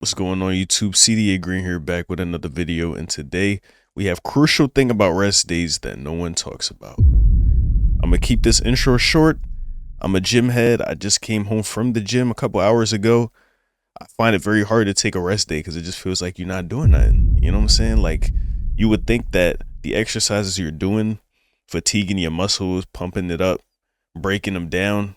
What's going on YouTube? CDA Green here, back with another video, and today we have crucial thing about rest days that no one talks about. I'm gonna keep this intro short. I'm a gym head. I just came home from the gym a couple hours ago. I find it very hard to take a rest day because it just feels like you're not doing nothing. You know what I'm saying? Like, you would think that the exercises you're doing, fatiguing your muscles, pumping it up, breaking them down,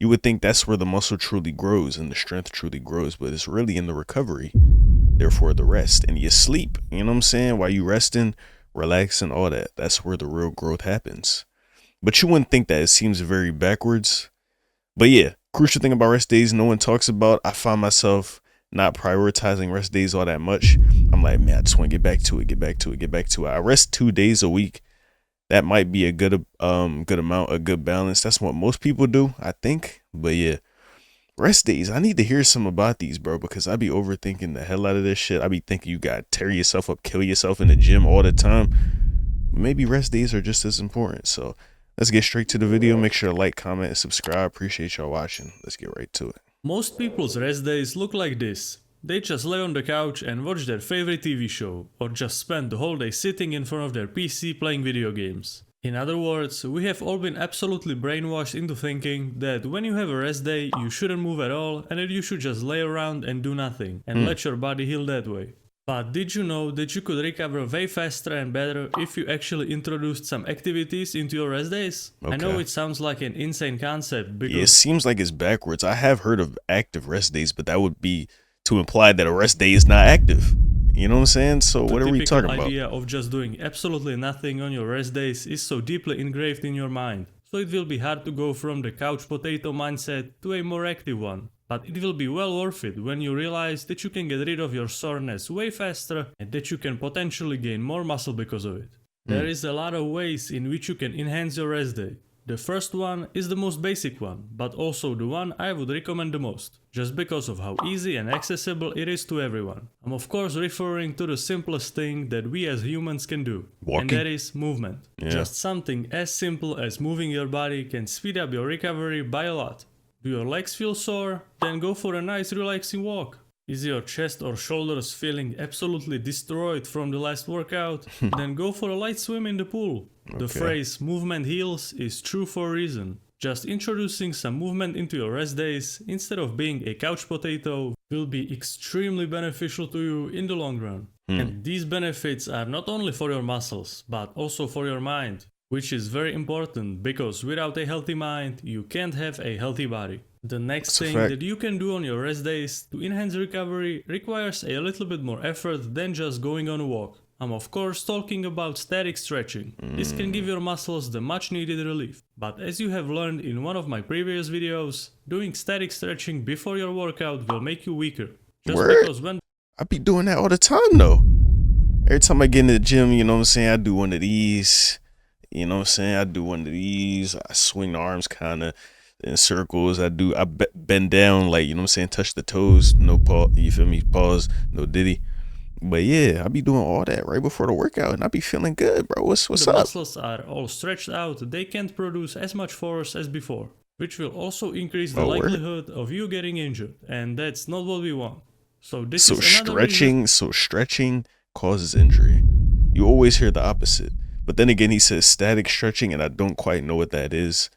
you would think that's where the muscle truly grows and the strength truly grows, but it's really in the recovery, therefore the rest. And you sleep, you know what I'm saying? While you resting, relaxing, all that. That's where the real growth happens. But you wouldn't think that. It seems very backwards. But yeah, crucial thing about rest days no one talks about. I find myself not prioritizing rest days all that much. I'm like, man, I just want to get back to it. I rest 2 days a week. That might be a good amount, a good balance. That's what most people do, I think. But yeah, rest days, I need to hear some about these, bro, because I be overthinking the hell out of this shit. I be thinking you gotta tear yourself up, kill yourself in the gym all the time. Maybe rest days are just as important. So let's get straight to the video. Make sure to like, comment, and subscribe. Appreciate y'all watching. Let's get right to it. Most people's rest days look like this. They just lay on the couch and watch their favorite TV show, or just spend the whole day sitting in front of their PC playing video games. In other words, we have all been absolutely brainwashed into thinking that when you have a rest day, you shouldn't move at all and that you should just lay around and do nothing and let your body heal that way. But did you know that you could recover way faster and better if you actually introduced some activities into your rest days? Okay. I know it sounds like an insane concept because Yeah, it seems like it's backwards. I have heard of active rest days, but that would be to imply that a rest day is not active. You know what I'm saying? So what are we talking about? The idea of just doing absolutely nothing on your rest days is so deeply engraved in your mind. So it will be hard to go from the couch potato mindset to a more active one. But it will be well worth it when you realize that you can get rid of your soreness way faster and that you can potentially gain more muscle because of it. There is a lot of ways in which you can enhance your rest day. The first one is the most basic one, but also the one I would recommend the most, just because of how easy and accessible it is to everyone. I'm of course referring to the simplest thing that we as humans can do, Walking. and that is movement. Yeah. Just something as simple as moving your body can speed up your recovery by a lot. Do your legs feel sore? Then go for a nice relaxing walk. Is your chest or shoulders feeling absolutely destroyed from the last workout? Then go for a light swim in the pool. The phrase movement heals is true for a reason. Just introducing some movement into your rest days instead of being a couch potato will be extremely beneficial to you in the long run. And these benefits are not only for your muscles, but also for your mind, which is very important because without a healthy mind, you can't have a healthy body. The next thing that you can do on your rest days to enhance recovery requires a little bit more effort than just going on a walk. I'm of course talking about static stretching. This can give your muscles the much needed relief. But as you have learned in one of my previous videos, doing static stretching before your workout will make you weaker. Just because when I be doing that all the time though. Every time I get in the gym, you know what I'm saying, I do one of these. You know what I'm saying? I do one of these. I swing the arms kind of in circles. I bend down, like, you know what I'm saying, touch the toes. No pause, you feel me? Pause, no diddy. But yeah, I be doing all that right before the workout and I be feeling good, bro. What's the up? muscles are all stretched out, they can't produce as much force as before, which will also increase the likelihood of you getting injured, and that's not what we want. So this is another reason. So stretching causes injury. You always hear the opposite. But then again, he says static stretching, and I don't quite know what that is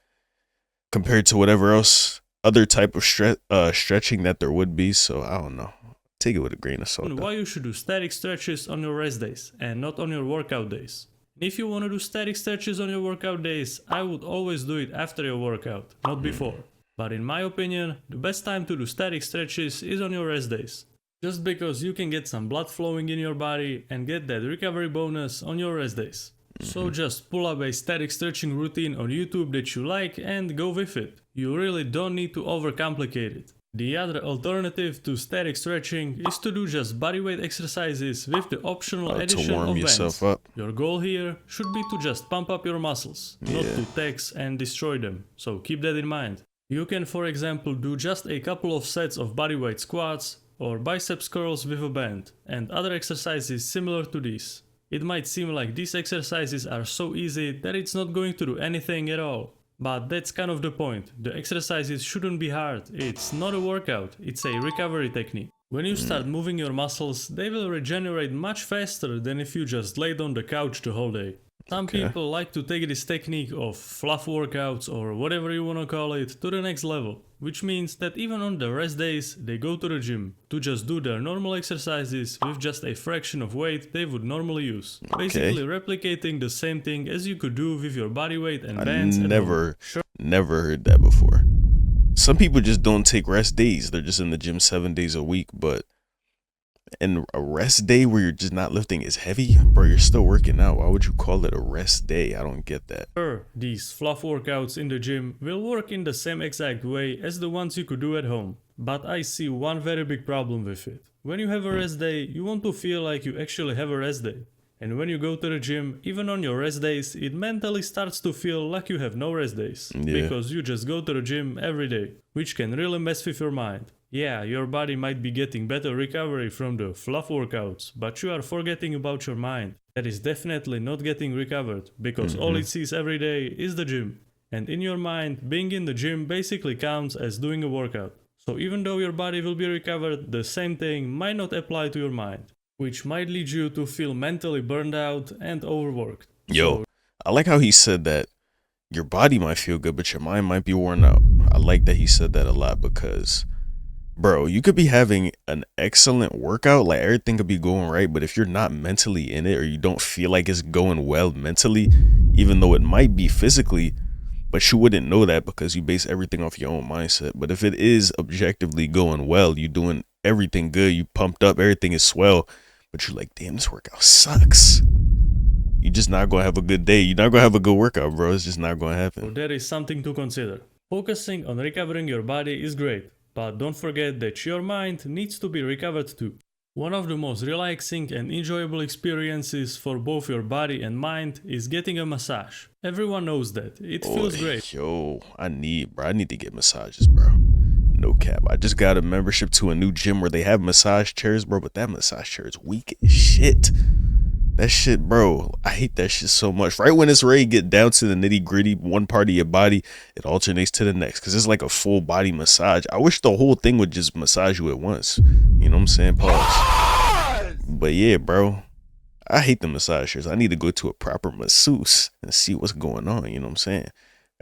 compared to whatever else, other type of stretching that there would be. So I don't know. Take it with a grain of salt. Why you should do static stretches on your rest days and not on your workout days. If you want to do static stretches on your workout days, I would always do it after your workout, not before. But in my opinion, the best time to do static stretches is on your rest days. Just because you can get some blood flowing in your body and get that recovery bonus on your rest days. So just pull up a static stretching routine on YouTube that you like and go with it. You really don't need to overcomplicate it. The other alternative to static stretching is to do just bodyweight exercises with the optional addition of bands. Your goal here should be to just pump up your muscles, not to tax and destroy them, so keep that in mind. You can, for example, do just a couple of sets of bodyweight squats or biceps curls with a band and other exercises similar to these. It might seem like these exercises are so easy that it's not going to do anything at all. But that's kind of the point. The exercises shouldn't be hard. It's not a workout, it's a recovery technique. When you start moving your muscles, they will regenerate much faster than if you just laid on the couch the whole day. Some people like to take this technique of fluff workouts or whatever you wanna call it to the next level, which means that even on the rest days they go to the gym to just do their normal exercises with just a fraction of weight they would normally use. Basically replicating the same thing as you could do with your body weight and bands. Never heard that before. Some people just don't take rest days. They're just in the gym 7 days a week, but and a rest day where you're just not lifting as heavy, bro, you're still working out. Why would you call it a rest day? I don't get that. Sure, these fluff workouts in the gym will work in the same exact way as the ones you could do at home. But I see one very big problem with it. When you have a rest day, you want to feel like you actually have a rest day. And when you go to the gym, even on your rest days, it mentally starts to feel like you have no rest days. Because you just go to the gym every day, which can really mess with your mind. Yeah, your body might be getting better recovery from the fluff workouts, but you are forgetting about your mind. That is definitely not getting recovered, because all it sees every day is the gym. And in your mind, being in the gym basically counts as doing a workout. So even though your body will be recovered, the same thing might not apply to your mind, which might lead you to feel mentally burned out and overworked. Yo, I like how he said that your body might feel good, but your mind might be worn out. I like that he said that a lot because, bro, you could be having an excellent workout, like everything could be going right, but if you're not mentally in it or you don't feel like it's going well mentally, even though it might be physically, but you wouldn't know that because you base everything off your own mindset. But if it is objectively going well, you doing everything good, you pumped up, everything is swell, but you're like, damn, this workout sucks. You're just not going to have a good day. You're not going to have a good workout, bro. It's just not going to happen. So there is something to consider. Focusing on recovering your body is great, but don't forget that your mind needs to be recovered too. One of the most relaxing and enjoyable experiences for both your body and mind is getting a massage. Everyone knows that. It feels great. Yo, I need to get massages, bro. No cap. I just got a membership to a new gym where they have massage chairs, bro, but that massage chair is weak as shit. That shit, bro, I hate that shit so much. Right when it's ready to get down to the nitty gritty, one part of your body, it alternates to the next because it's like a full body massage. I wish the whole thing would just massage you at once. You know what I'm saying? Pause. But yeah, bro, I hate the massage chairs. I need to go to a proper masseuse and see what's going on. You know what I'm saying?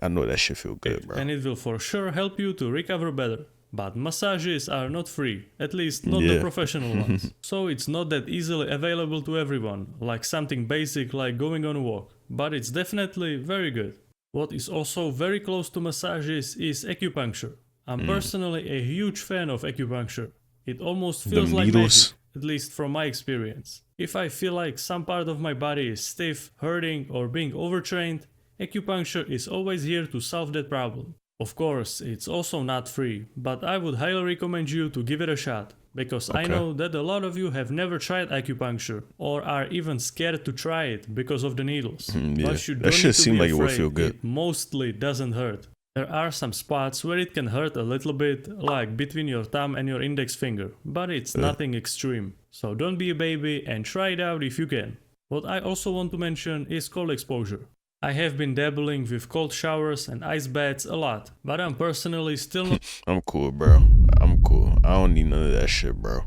I know that shit feel good, bro. And it will for sure help you to recover better. But massages are not free, at least not the professional ones. So it's not that easily available to everyone, like something basic like going on a walk. But it's definitely very good. What is also very close to massages is acupuncture. I'm personally a huge fan of acupuncture. It almost feels like magic, at least from my experience. If I feel like some part of my body is stiff, hurting, or being overtrained, acupuncture is always here to solve that problem. Of course, it's also not free, but I would highly recommend you to give it a shot, because I know that a lot of you have never tried acupuncture, or are even scared to try it because of the needles. But you don't that shit seemed like it would feel good. It mostly doesn't hurt. There are some spots where it can hurt a little bit, like between your thumb and your index finger, but it's nothing extreme. So don't be a baby and try it out if you can. What I also want to mention is cold exposure. I have been dabbling with cold showers and ice baths a lot, but I'm personally still not... I'm cool, bro. I'm cool. I don't need none of that shit, bro.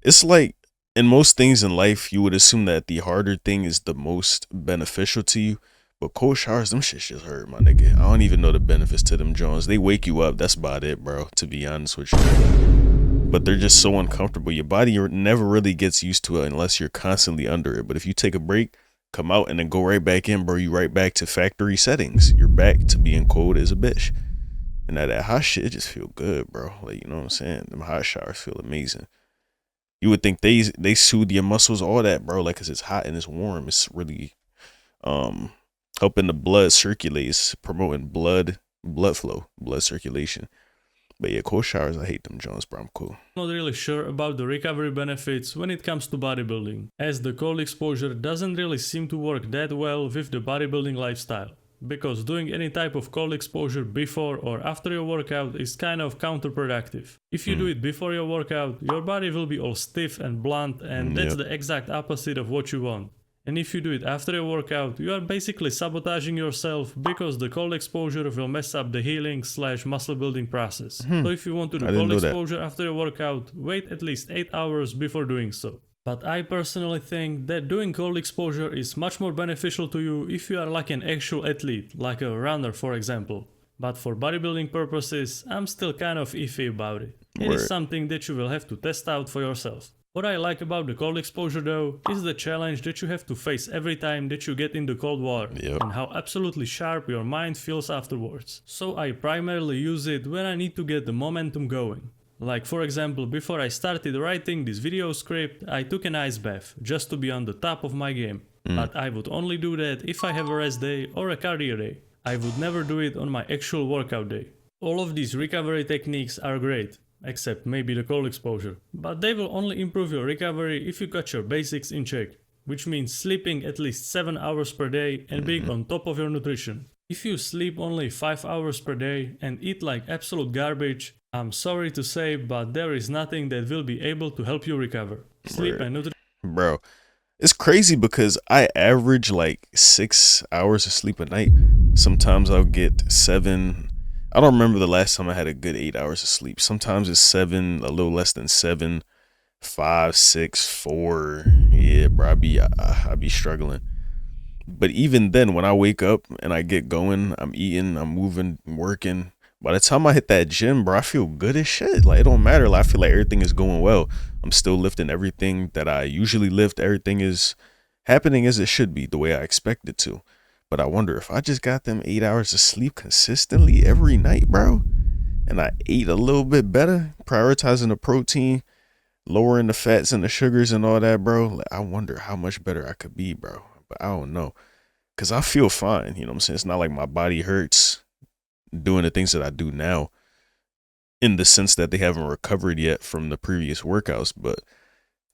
It's like, in most things in life, you would assume that the harder thing is the most beneficial to you. But cold showers, them shit just hurt, my nigga. I don't even know the benefits to them Jones. They wake you up. That's about it, bro, to be honest with you. But they're just so uncomfortable. Your body never really gets used to it unless you're constantly under it. But if you take a break, come out and then go right back in, bro, you right back to factory settings. You're back to being cold as a bitch. And that hot shit, it just feel good, bro. Like, you know what I'm saying? Them hot showers feel amazing. You would think they soothe your muscles, all that, bro. Like, cause it's hot and it's warm. It's really helping the blood circulate. It's promoting blood flow, blood circulation. But yeah, cold showers, I hate them Jones, bro. I'm cool. Not really sure about the recovery benefits when it comes to bodybuilding, as the cold exposure doesn't really seem to work that well with the bodybuilding lifestyle. Because doing any type of cold exposure before or after your workout is kind of counterproductive. If you do it before your workout, your body will be all stiff and blunt, and that's the exact opposite of what you want. And if you do it after a workout, you are basically sabotaging yourself because the cold exposure will mess up the healing / muscle building process. So if you want to do cold exposure after a workout, wait at least 8 hours before doing so. But I personally think that doing cold exposure is much more beneficial to you if you are like an actual athlete, like a runner for example. But for bodybuilding purposes, I'm still kind of iffy about it. It is something that you will have to test out for yourself. What I like about the cold exposure though, is the challenge that you have to face every time that you get into cold water, and how absolutely sharp your mind feels afterwards. So I primarily use it when I need to get the momentum going. Like for example, before I started writing this video script, I took an ice bath, just to be on the top of my game. But I would only do that if I have a rest day or a cardio day. I would never do it on my actual workout day. All of these recovery techniques are great, except maybe the cold exposure. But they will only improve your recovery if you got your basics in check, which means sleeping at least 7 hours per day and being on top of your nutrition. If you sleep only 5 hours per day and eat like absolute garbage, I'm sorry to say, but there is nothing that will be able to help you recover. Sleep and nutrition. Bro, it's crazy because I average like 6 hours of sleep a night. Sometimes I'll get 7. I don't remember the last time I had a good 8 hours of sleep. Sometimes it's 7, a little less than 7, 5, 6, 4. Yeah, bro, I be struggling. But even then, when I wake up and I get going, I'm eating, I'm moving, working. By the time I hit that gym, bro, I feel good as shit. Like, it don't matter. Like, I feel like everything is going well. I'm still lifting everything that I usually lift. Everything is happening as it should be, the way I expect it to. But I wonder if I just got them 8 hours of sleep consistently every night, bro, and I ate a little bit better, prioritizing the protein, lowering the fats and the sugars and all that, bro. Like, I wonder how much better I could be, bro. But I don't know, because I feel fine. You know what I'm saying? It's not like my body hurts doing the things that I do now, in the sense that they haven't recovered yet from the previous workouts. But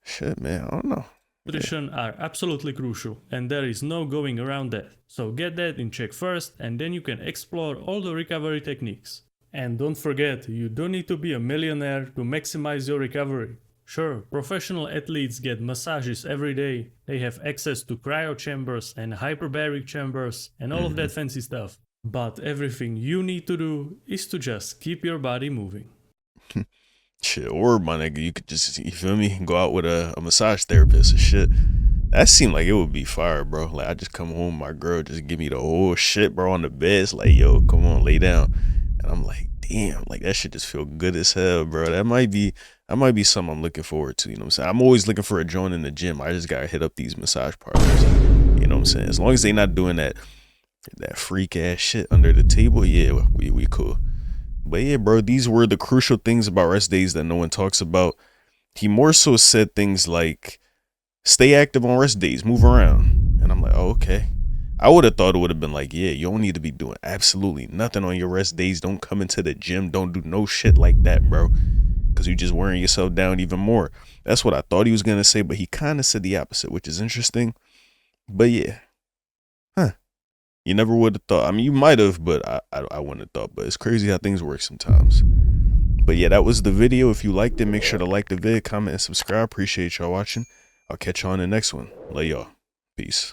shit, man, I don't know. Nutrition are absolutely crucial, and there is no going around that. So get that in check first, and then you can explore all the recovery techniques. And don't forget, you don't need to be a millionaire to maximize your recovery. Sure, professional athletes get massages every day, they have access to cryo chambers and hyperbaric chambers and all of that fancy stuff. But everything you need to do is to just keep your body moving. Shit, or my nigga, you could just, you feel me, go out with a massage therapist or shit. That seemed like it would be fire, bro. Like, I just come home, my girl just give me the whole shit, bro, on the bed. It's like, yo, come on, lay down. And I'm like, damn, like, that shit just feel good as hell, bro. That might be something I'm looking forward to, you know what I'm saying? I'm always looking for a joint in the gym. I just gotta hit up these massage parlors, you know what I'm saying? As long as they not doing that freak ass shit under the table, yeah, we cool. But yeah, bro, these were the crucial things about rest days that no one talks about. He more so said things like, stay active on rest days, move around. And I'm like, oh, okay. I would have thought it would have been like, yeah, you don't need to be doing absolutely nothing on your rest days. Don't come into the gym. Don't do no shit like that, bro. Because you're just wearing yourself down even more. That's what I thought he was going to say, but he kind of said the opposite, which is interesting. But yeah. You never would have thought. I mean, you might have, but I wouldn't have thought. But it's crazy how things work sometimes. But yeah, that was the video. If you liked it, make sure to like the vid, comment, and subscribe. Appreciate y'all watching. I'll catch y'all on the next one. Love y'all. Peace.